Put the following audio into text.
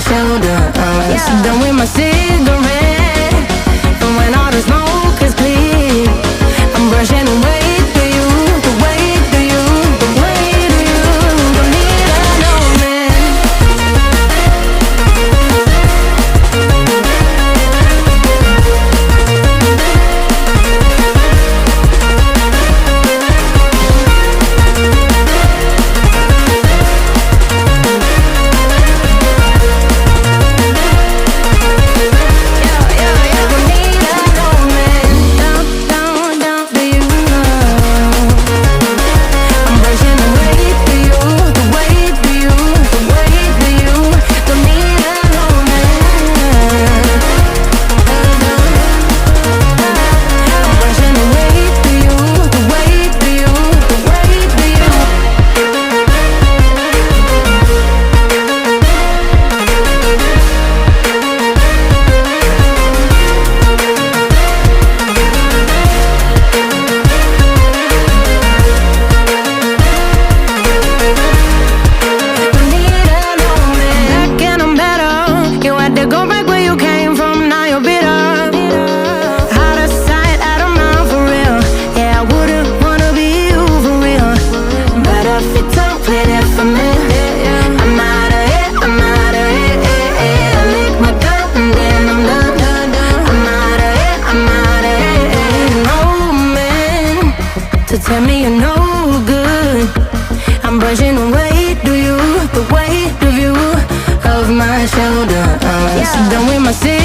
shoulder. Done with my cigarette, and when all the smoke is clear, I'm brushing away for you, the weight for you, the weight of you. Don't need a no man. To tell me you're no good, I'm brushing away to you, the weight of you, of my shoulder. Done with my sin.